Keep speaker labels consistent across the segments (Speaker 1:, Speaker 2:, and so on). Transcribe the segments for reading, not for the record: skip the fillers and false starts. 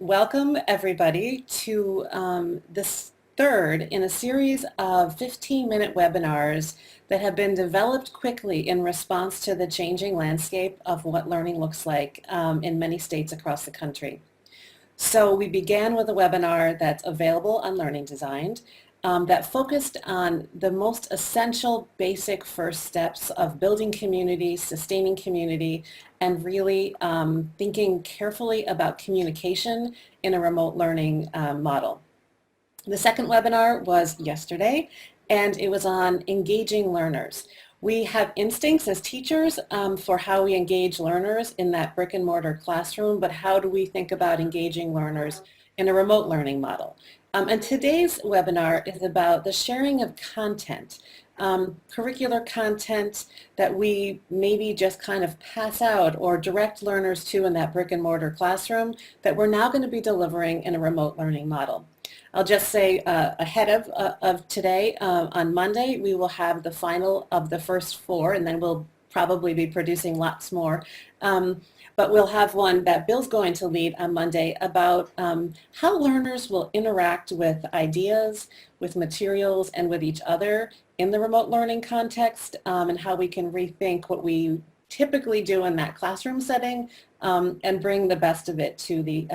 Speaker 1: Welcome everybody to this third in a series of 15-minute webinars that have been developed quickly in response to the changing landscape of what learning looks like in many states across the country. So we began with a webinar that's available on Learning Designed that focused on the most essential basic first steps of building community, sustaining community, and really thinking carefully about communication in a remote learning model. The second webinar was yesterday, and it was on engaging learners. We have instincts as teachers for how we engage learners in that brick and mortar classroom, but how do we think about engaging learners in a remote learning model? And today's webinar is about the sharing of content, curricular content that we maybe just kind of pass out or direct learners to in that brick and mortar classroom that we're now going to be delivering in a remote learning model. I'll just say ahead of today, on Monday, we will have the final of the first 4, and then we'll probably be producing lots more. But we'll have one that Bill's going to lead on Monday about how learners will interact with ideas, with materials, and with each other in the remote learning context, and how we can rethink what we typically do in that classroom setting and bring the best of it to the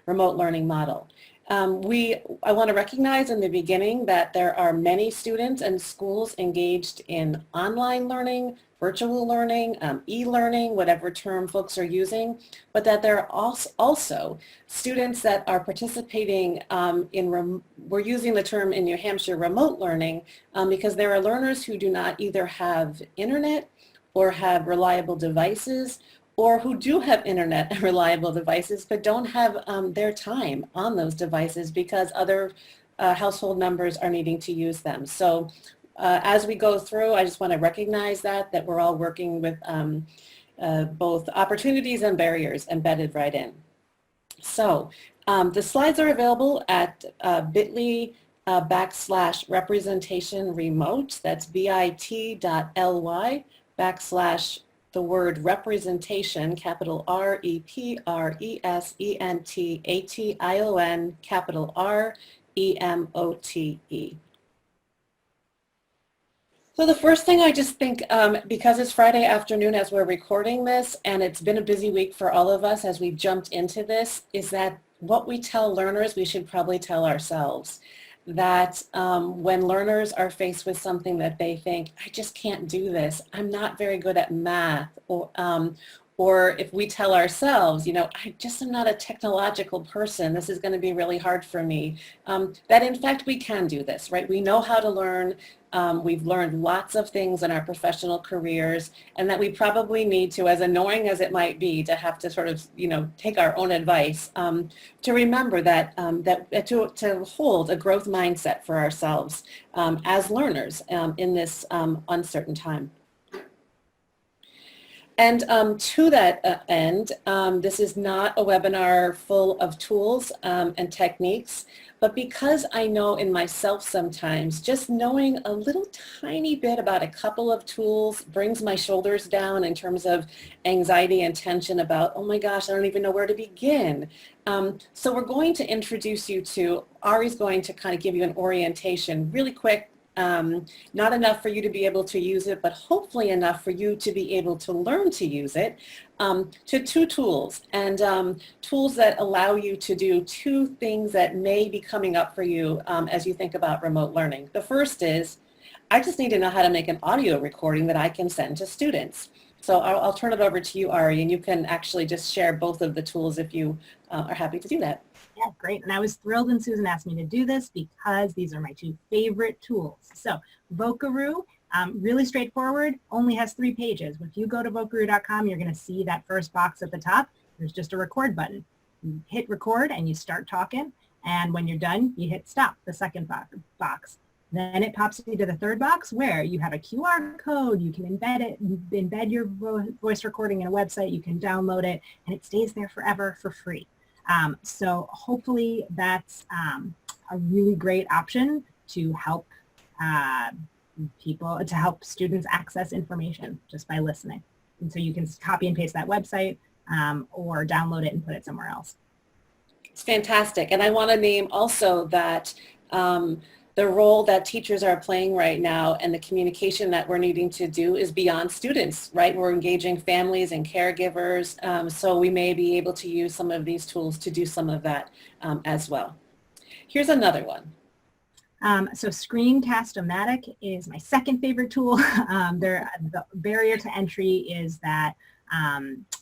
Speaker 1: remote learning model. I want to recognize in the beginning that there are many students and schools engaged in online learning, virtual learning, e-learning, whatever term folks are using, but that there are also students that are participating we're using the term in New Hampshire remote learning because there are learners who do not either have internet or have reliable devices, or who do have internet and reliable devices but don't have their time on those devices because other household members are needing to use them. So as we go through, I just want to recognize that we're all working with both opportunities and barriers embedded right in. So the slides are available at bit.ly/representation remote. That's bit.ly/ the word representation, capital REPRESENTATION, capital REMOTE. So the first thing I just think, because it's Friday afternoon as we're recording this, and it's been a busy week for all of us as we jumped into this, is that what we tell learners, we should probably tell ourselves. That when learners are faced with something that they think, I just can't do this, I'm not very good at math, or if we tell ourselves, I just am not a technological person, this is going to be really hard for me, that in fact we can do this, right? We know how to learn. We've learned lots of things in our professional careers, and that we probably need to, as annoying as it might be, to have to sort of, take our own advice, to remember that, to hold a growth mindset for ourselves as learners in this uncertain time. And to that end, this is not a webinar full of tools and techniques, but because I know in myself sometimes just knowing a little tiny bit about a couple of tools brings my shoulders down in terms of anxiety and tension about, oh my gosh, I don't even know where to begin. So we're going to introduce you to, Ari's going to kind of give you an orientation really quick. Not enough for you to be able to use it, but hopefully enough for you to be able to learn to use it, to 2 tools, and tools that allow you to do 2 things that may be coming up for you as you think about remote learning. The first is, I just need to know how to make an audio recording that I can send to students. So I'll turn it over to you, Ari, and you can actually just share both of the tools if you are happy to do that.
Speaker 2: Yeah, great. And I was thrilled when Susan asked me to do this because these are my 2 favorite tools. So Vocaroo, really straightforward, only has 3 pages. If you go to vocaroo.com, you're going to see that first box at the top. There's just a record button. You hit record and you start talking. And when you're done, you hit stop, the second box. Then it pops you to the third box where you have a QR code. You can embed your voice recording in a website. You can download it, and it stays there forever for free. So hopefully that's a really great option to help help students access information just by listening. And so you can copy and paste that website or download it and put it somewhere else.
Speaker 1: It's fantastic. And I want to name also that the role that teachers are playing right now and the communication that we're needing to do is beyond students, right? We're engaging families and caregivers. So we may be able to use some of these tools to do some of that as well. Here's another one.
Speaker 2: So Screencast-o-matic is my second favorite tool. The barrier to entry is that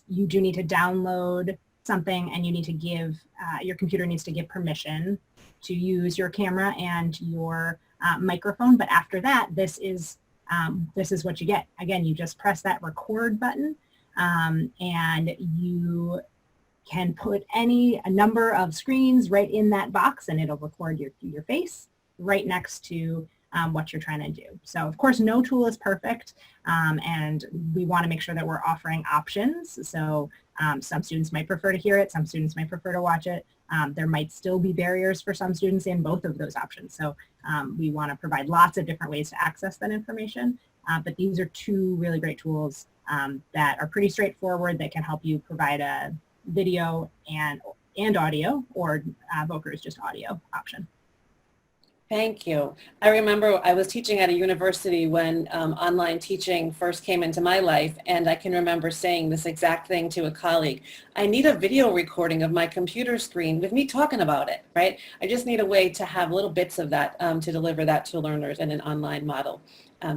Speaker 2: you do need to download something and you need to give, your computer needs to give permission to use your camera and your microphone. But after that, this is what you get. Again, you just press that record button and you can put a number of screens right in that box and it'll record your face right next to what you're trying to do. So of course, no tool is perfect and we want to make sure that we're offering options. So some students might prefer to hear it, some students might prefer to watch it. There might still be barriers for some students in both of those options. So we want to provide lots of different ways to access that information. But these are two really great tools that are pretty straightforward that can help you provide a video and audio, or Vocaroo is just audio option.
Speaker 1: Thank you. I remember I was teaching at a university when online teaching first came into my life, and I can remember saying this exact thing to a colleague. I need a video recording of my computer screen with me talking about it, right? I just need a way to have little bits of that to deliver that to learners in an online model.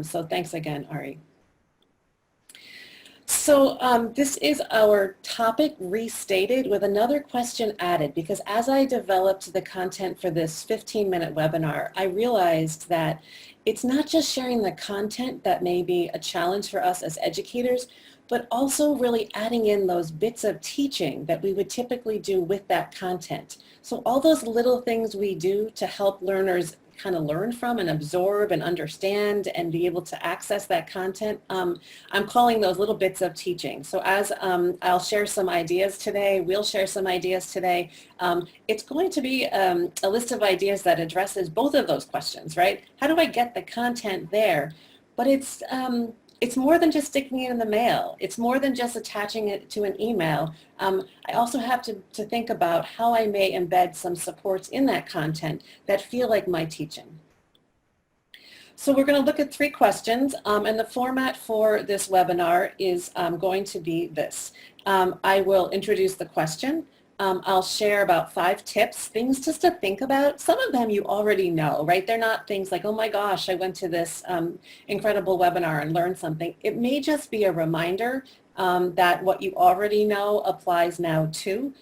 Speaker 1: So thanks again, Ari. So this is our topic restated with another question added, because as I developed the content for this 15-minute webinar, I realized that it's not just sharing the content that may be a challenge for us as educators, but also really adding in those bits of teaching that we would typically do with that content. So all those little things we do to help learners kind of learn from and absorb and understand and be able to access that content, I'm calling those little bits of teaching. So as I'll share some ideas today, we'll share some ideas today, it's going to be a list of ideas that addresses both of those questions, right? How do I get the content there? But it's more than just sticking it in the mail. It's more than just attaching it to an email. I also have to think about how I may embed some supports in that content that feel like my teaching. So we're going to look at 3 questions, and the format for this webinar is going to be this. I will introduce the question. I'll share about 5 tips, things just to think about. Some of them you already know, right? They're not things like, oh my gosh, I went to this incredible webinar and learned something. It may just be a reminder that what you already know applies now too.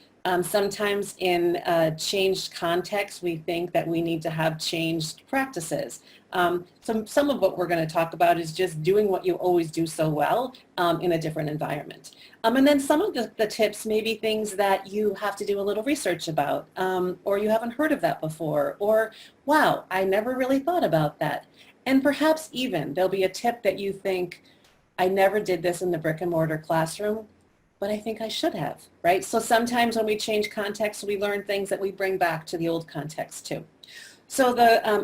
Speaker 1: Sometimes in changed context, we think that we need to have changed practices. Some of what we're going to talk about is just doing what you always do so well in a different environment. And then some of the tips may be things that you have to do a little research about, or you haven't heard of that before, or wow, I never really thought about that. And perhaps even there'll be a tip that you think, I never did this in the brick and mortar classroom, but I think I should have, right? So sometimes when we change context, we learn things that we bring back to the old context too. So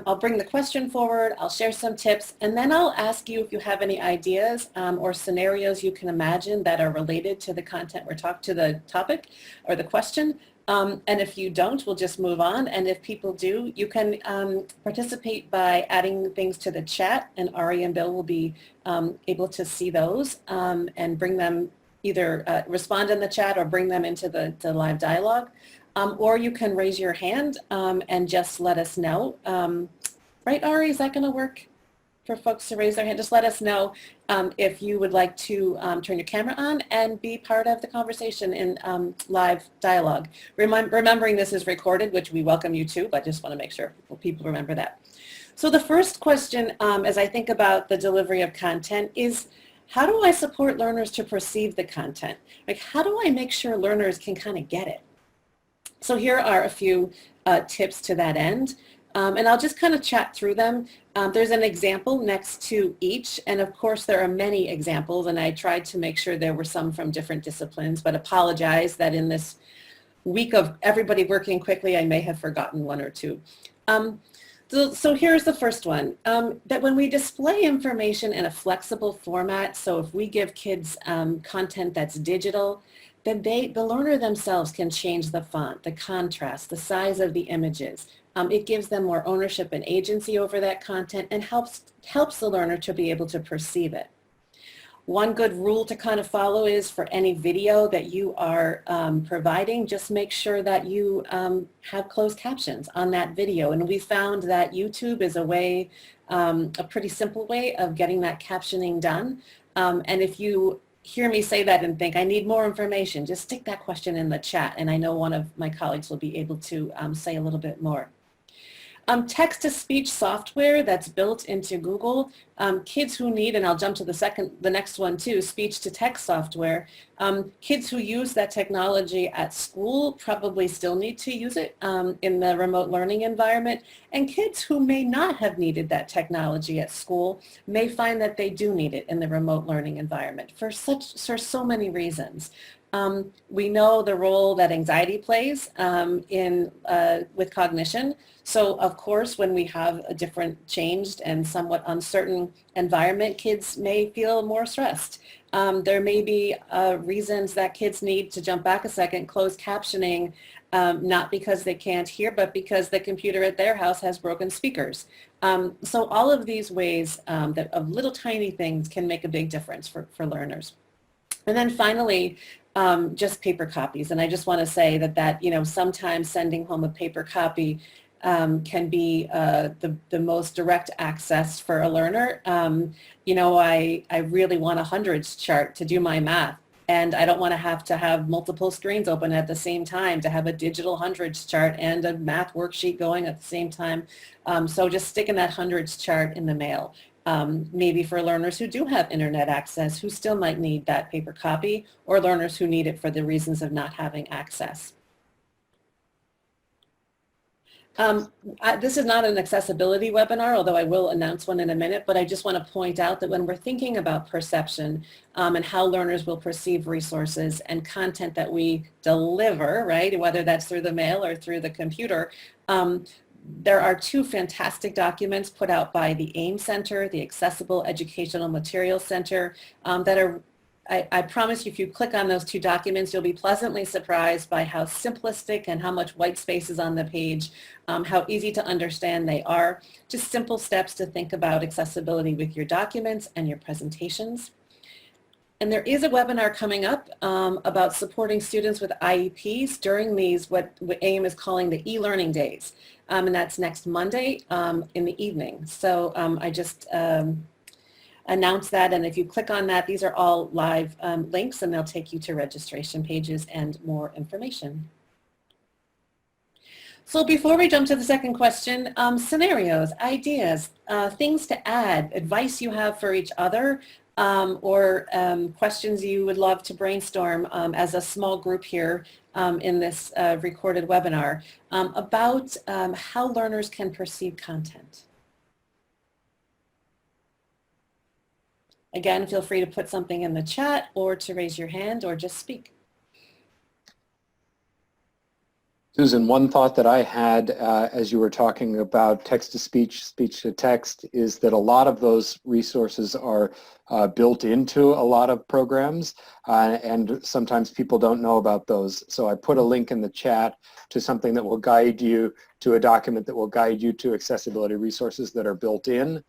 Speaker 1: I'll bring the question forward, I'll share some tips, and then I'll ask you if you have any ideas or scenarios you can imagine that are related to the content to the topic or the question. And if you don't, we'll just move on. And if people do, you can participate by adding things to the chat, and Ari and Bill will be able to see those and bring them, either respond in the chat or bring them into the live dialogue. Or you can raise your hand and just let us know. Right, Ari, is that going to work for folks to raise their hand? Just let us know if you would like to turn your camera on and be part of the conversation in live dialogue. Remembering this is recorded, which we welcome you to, but just want to make sure people remember that. So the first question, as I think about the delivery of content, is how do I support learners to perceive the content? Like, how do I make sure learners can kind of get it? So here are a few tips to that end, and I'll just kind of chat through them. There's an example next to each, and of course there are many examples, and I tried to make sure there were some from different disciplines, but apologize that in this week of everybody working quickly, I may have forgotten 1 or 2. So here's the first one, that when we display information in a flexible format, so if we give kids content that's digital, then the learner themselves can change the font, the contrast, the size of the images. It gives them more ownership and agency over that content and helps the learner to be able to perceive it. One good rule to kind of follow is for any video that you are providing, just make sure that you have closed captions on that video. And we found that YouTube is a way, a pretty simple way of getting that captioning done. And if you hear me say that and think, I need more information, just stick that question in the chat. And I know one of my colleagues will be able to say a little bit more. Text-to-speech software that's built into Google, kids who need, and I'll jump to the next one too, speech-to-text software. Kids who use that technology at school probably still need to use it in the remote learning environment. And kids who may not have needed that technology at school may find that they do need it in the remote learning environment for so many reasons. We know the role that anxiety plays with cognition. So of course, when we have a different, changed and somewhat uncertain environment, kids may feel more stressed. There may be reasons that kids need to jump back a second, close captioning, not because they can't hear, but because the computer at their house has broken speakers. So all of these ways of little tiny things can make a big difference for learners. And then finally, just paper copies. And I just want to say that sometimes sending home a paper copy can be the most direct access for a learner. I really want a hundreds chart to do my math. And I don't want to have multiple screens open at the same time to have a digital hundreds chart and a math worksheet going at the same time. So just sticking that hundreds chart in the mail. Maybe for learners who do have internet access, who still might need that paper copy, or learners who need it for the reasons of not having access. This is not an accessibility webinar, although I will announce one in a minute, but I just want to point out that when we're thinking about perception and how learners will perceive resources and content that we deliver, right, whether that's through the mail or through the computer, there are two fantastic documents put out by the AIM Center, the Accessible Educational Materials Center, that are, I promise you, if you click on those two documents, you'll be pleasantly surprised by how simplistic and how much white space is on the page, how easy to understand they are. Just simple steps to think about accessibility with your documents and your presentations. And there is a webinar coming up about supporting students with IEPs during these, what AIM is calling the e-learning days. And that's next Monday in the evening. So I just announced that, and if you click on that, these are all live links, and they'll take you to registration pages and more information. So before we jump to the second question, scenarios, ideas, things to add, advice you have for each other, or questions you would love to brainstorm as a small group here in this recorded webinar about how learners can perceive content. Again, feel free to put something in the chat or to raise your hand or just speak.
Speaker 3: Susan, one thought that I had as you were talking about text-to-speech, speech-to-text, is that a lot of those resources are built into a lot of programs, and sometimes people don't know about those. So I put a link in the chat to something that will guide you to a document that will guide you to accessibility resources that are built in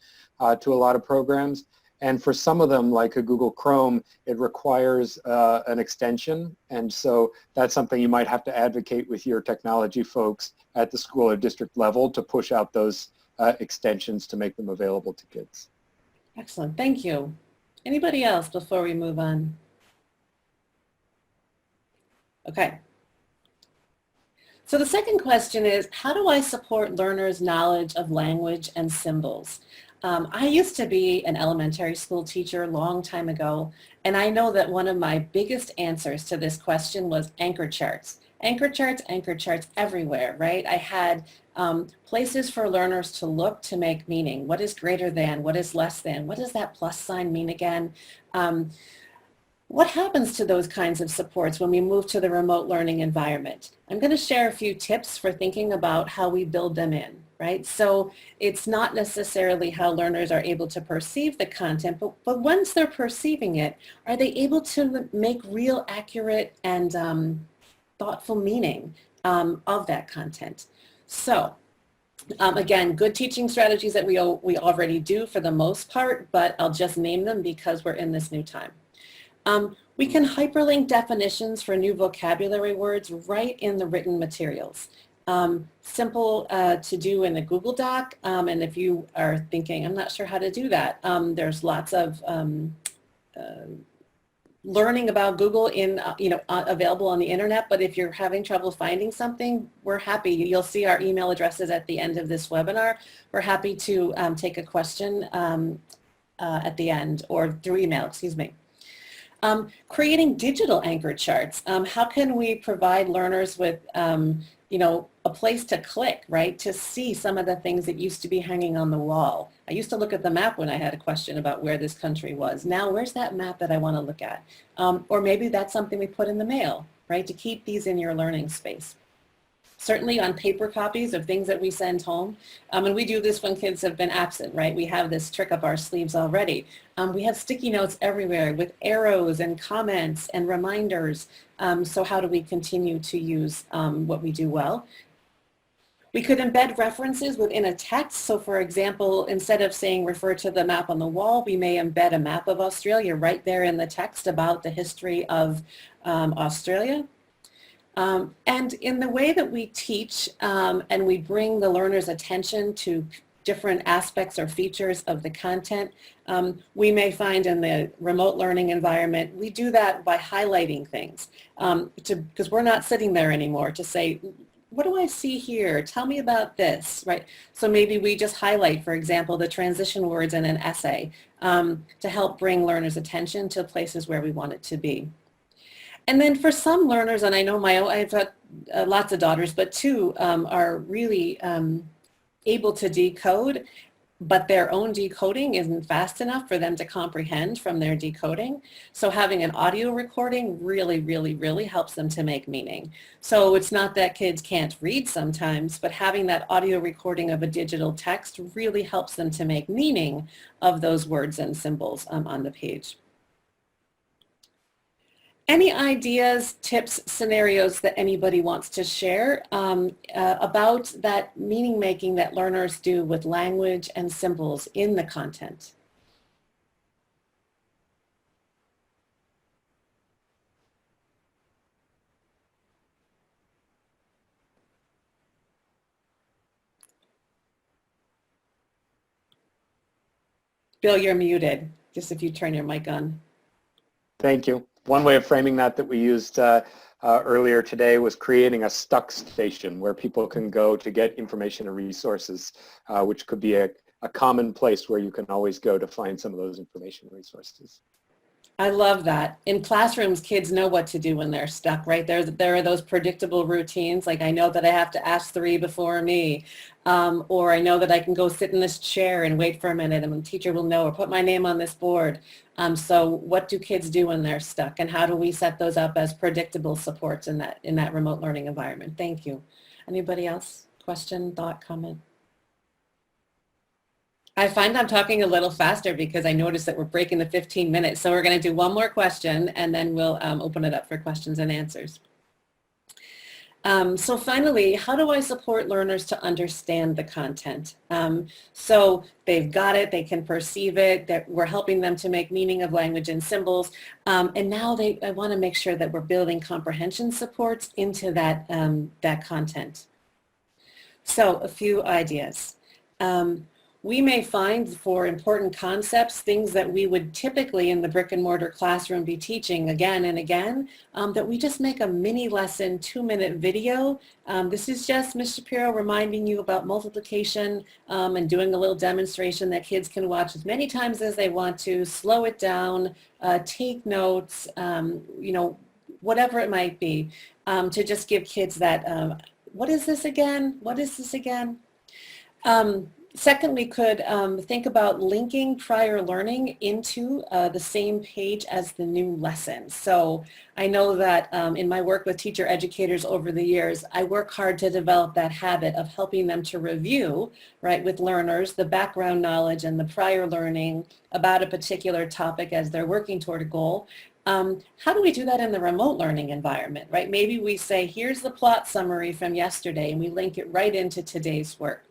Speaker 3: to a lot of programs. And for some of them, like a Google Chrome, it requires an extension. And so that's something you might have to advocate with your technology folks at the school or district level to push out those extensions to make them available to kids.
Speaker 1: Excellent, thank you. Anybody else before we move on? Okay. So the second question is, how do I support learners' knowledge of language and symbols? I used to be an elementary school teacher a long time ago, and I know that one of my biggest answers to this question was anchor charts. Anchor charts everywhere, right? I had places for learners to look to make meaning. What is greater than? What is less than? What does that plus sign mean again? What happens to those kinds of supports when we move to the remote learning environment? I'm going to share a few tips for thinking about how we build them in. right? So it's not necessarily how learners are able to perceive the content, but once they're perceiving it, are they able to make real, accurate, and thoughtful meaning of that content? So again, good teaching strategies that we already do for the most part, but I'll just name them because we're in this new time. We can hyperlink definitions for new vocabulary words right in the written materials. Simple to do in a Google Doc, and if you are thinking, I'm not sure how to do that, there's lots of learning about Google available on the internet, but if you're having trouble finding something, we're happy. You'll see our email addresses at the end of this webinar. We're happy to take a question at the end, or through email, excuse me. Creating digital anchor charts. How can we provide learners with a place to click, right, to see some of the things that used to be hanging on the wall? I used to look at the map when I had a question about where this country was. Now, where's that map that I want to look at? Or maybe that's something we put in the mail, right, to keep these in your learning space. Certainly on paper copies of things that we send home. And we do this when kids have been absent, right? We have this trick up our sleeves already. We have sticky notes everywhere with arrows and comments and reminders. So how do we continue to use what we do well? We could embed references within a text. So for example, instead of saying refer to the map on the wall, we may embed a map of Australia right there in the text about the history of Australia. And in the way that we teach and we bring the learner's attention to different aspects or features of the content, we may find in the remote learning environment, we do that by highlighting things because we're not sitting there anymore to say, what do I see here? Tell me about this, right? So maybe we just highlight, for example, the transition words in an essay to help bring learners' attention to places where we want it to be. And then for some learners, and I know I've got lots of daughters, but two are really able to decode, but their own decoding isn't fast enough for them to comprehend from their decoding. So having an audio recording really, really, really helps them to make meaning. So it's not that kids can't read sometimes, but having that audio recording of a digital text really helps them to make meaning of those words and symbols on the page. Any ideas, tips, scenarios that anybody wants to share about that meaning making that learners do with language and symbols in the content? Bill, you're muted, just if you turn your mic on.
Speaker 3: Thank you. One way of framing that we used earlier today was creating a stuck station where people can go to get information and resources, which could be a common place where you can always go to find some of those information and resources.
Speaker 1: I love that. In classrooms, kids know what to do when they're stuck, right? There are those predictable routines, like I know that I have to ask 3 before me, or I know that I can go sit in this chair and wait for a minute and the teacher will know, or put my name on this board. So what do kids do when they're stuck, and how do we set those up as predictable supports in that remote learning environment? Thank you. Anybody else? Question, thought, comment? I find I'm talking a little faster because I noticed that we're breaking the 15 minutes. So we're going to do one more question and then we'll open it up for questions and answers. So finally, how do I support learners to understand the content? So they've got it, they can perceive it, that we're helping them to make meaning of language and symbols. And now I want to make sure that we're building comprehension supports into that, that content. So a few ideas. We may find for important concepts, things that we would typically in the brick and mortar classroom be teaching again and again, that we just make a mini lesson 2-minute video. This is just Ms. Shapiro reminding you about multiplication and doing a little demonstration that kids can watch as many times as they want to, slow it down, take notes, you know, whatever it might be, to just give kids that, what is this again? What is this again? Second, we could think about linking prior learning into the same page as the new lesson. So I know that in my work with teacher educators over the years, I work hard to develop that habit of helping them to review, right, with learners, the background knowledge and the prior learning about a particular topic as they're working toward a goal. How do we do that in the remote learning environment, right? Maybe we say, here's the plot summary from yesterday, and we link it right into today's work.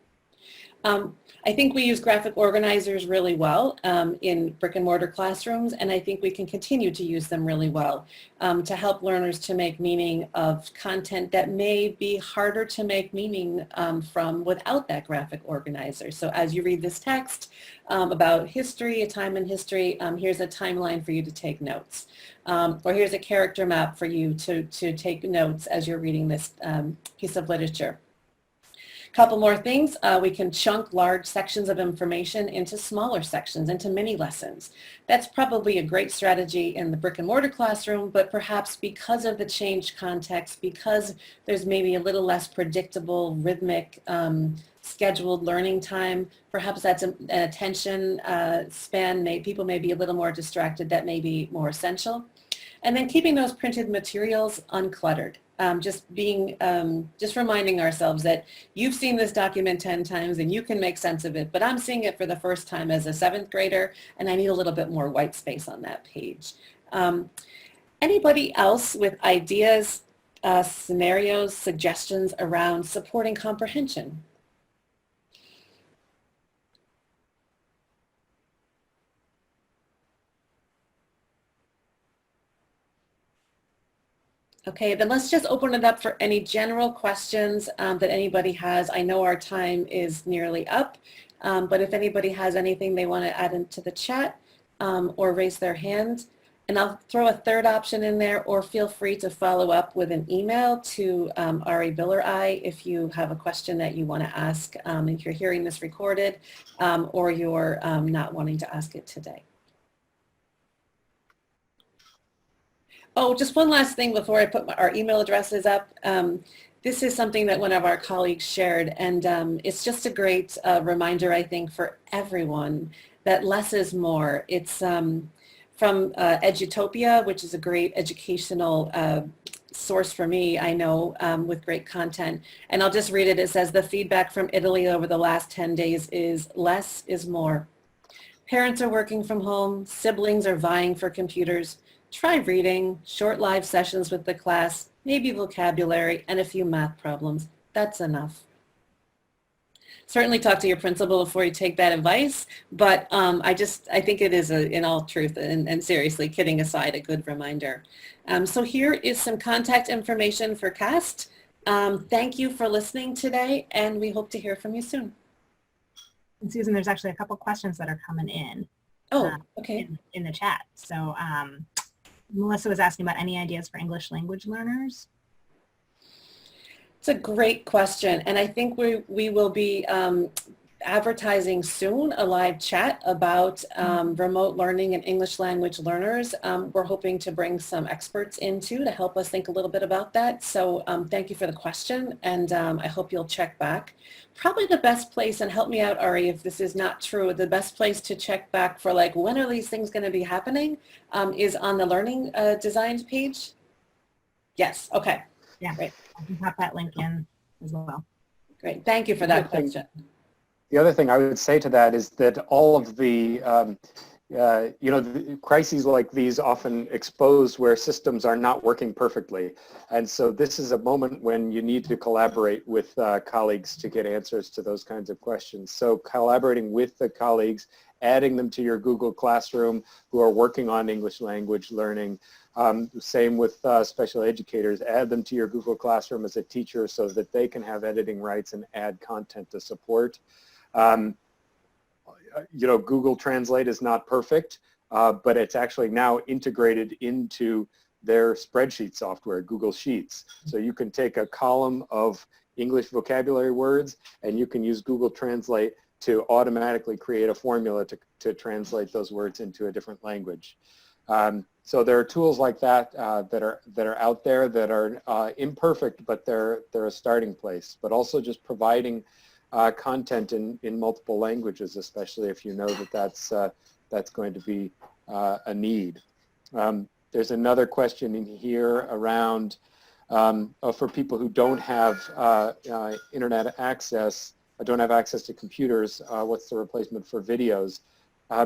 Speaker 1: I think we use graphic organizers really well in brick and mortar classrooms, and I think we can continue to use them really well to help learners to make meaning of content that may be harder to make meaning from without that graphic organizer. So as you read this text about history, a time in history, here's a timeline for you to take notes. Or here's a character map for you to take notes as you're reading this piece of literature. Couple more things, we can chunk large sections of information into smaller sections, into mini lessons. That's probably a great strategy in the brick and mortar classroom, but perhaps because of the changed context, because there's maybe a little less predictable, rhythmic, scheduled learning time, perhaps that's an attention span, people may be a little more distracted, that may be more essential. And then keeping those printed materials uncluttered. Just reminding ourselves that you've seen this document 10 times and you can make sense of it, but I'm seeing it for the first time as a 7th grader and I need a little bit more white space on that page. Anybody else with ideas, scenarios, suggestions around supporting comprehension? Okay, then let's just open it up for any general questions that anybody has. I know our time is nearly up, but if anybody has anything they want to add into the chat or raise their hand, and I'll throw a third option in there, or feel free to follow up with an email to Ari Biller if you have a question that you want to ask, if you're hearing this recorded or you're not wanting to ask it today. Oh, just one last thing before I put our email addresses up. This is something that one of our colleagues shared, and it's just a great reminder, I think, for everyone that less is more. It's from Edutopia, which is a great educational source for me, I know, with great content. And I'll just read it. It says, the feedback from Italy over the last 10 days is less is more. Parents are working from home. Siblings are vying for computers. Try reading, short live sessions with the class, maybe vocabulary, and a few math problems. That's enough. Certainly talk to your principal before you take that advice, but I think it is, in all truth and seriously, kidding aside, a good reminder. So here is some contact information for CAST. Thank you for listening today, and we hope to hear from you soon.
Speaker 2: And Susan, there's actually a couple questions that are coming in.
Speaker 1: Oh, okay.
Speaker 2: In the chat. So Melissa was asking about any ideas for English language learners.
Speaker 1: It's a great question, and I think we will be advertising soon a live chat about remote learning and English language learners. We're hoping to bring some experts in too to help us think a little bit about that. So thank you for the question, and I hope you'll check back. Probably the best place, and help me out, Ari, if this is not true, the best place to check back for like when are these things going to be happening is on the Learning Designs page. Yes, okay.
Speaker 2: Yeah, great. I can pop that link in as well.
Speaker 1: Great, thank you for that question.
Speaker 3: The other thing I would say to that is that all of the, the crises like these often expose where systems are not working perfectly. And so this is a moment when you need to collaborate with colleagues to get answers to those kinds of questions. So collaborating with the colleagues, adding them to your Google Classroom who are working on English language learning. Same with special educators, add them to your Google Classroom as a teacher so that they can have editing rights and add content to support. Google Translate is not perfect, but it's actually now integrated into their spreadsheet software, Google Sheets. So you can take a column of English vocabulary words and you can use Google Translate to automatically create a formula to translate those words into a different language. So there are tools like that that are out there that are imperfect, but they're a starting place. But also just providing content in multiple languages, especially if you know that that's going to be a need. There's another question in here around for people who don't have internet access, don't have access to computers, what's the replacement for videos?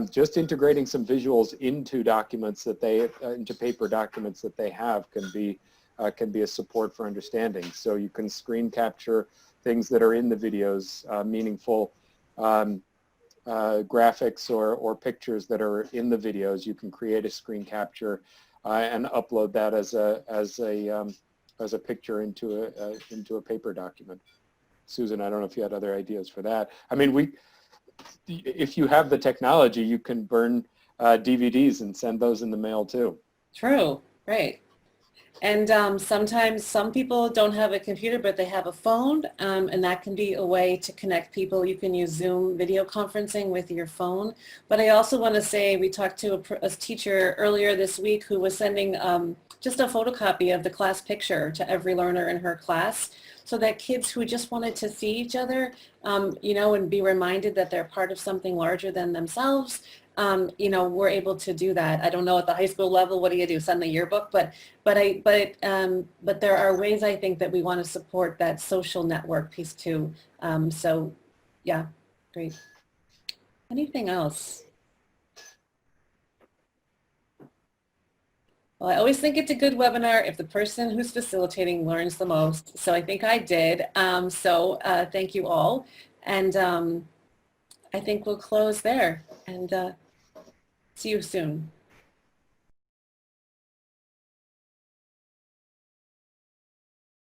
Speaker 3: Just integrating some visuals into documents that they, into paper documents that they have can be a support for understanding. So you can screen capture things that are in the videos, meaningful graphics or pictures that are in the videos. You can create a screen capture and upload that as a picture into a paper document. Susan, I don't know if you had other ideas for that. I mean, if you have the technology, you can burn DVDs and send those in the mail too.
Speaker 1: True, right. And sometimes some people don't have a computer, but they have a phone, and that can be a way to connect people. You can use Zoom video conferencing with your phone. But I also want to say we talked to a teacher earlier this week who was sending just a photocopy of the class picture to every learner in her class, so that kids who just wanted to see each other, you know, and be reminded that they're part of something larger than themselves, you know, we're able to do that. I don't know at the high school level, what do you do? Send the yearbook, but there are ways I think that we want to support that social network piece too. So yeah, great. Anything else? Well, I always think it's a good webinar if the person who's facilitating learns the most. So I think I did. Thank you all. And I think we'll close there and see you soon.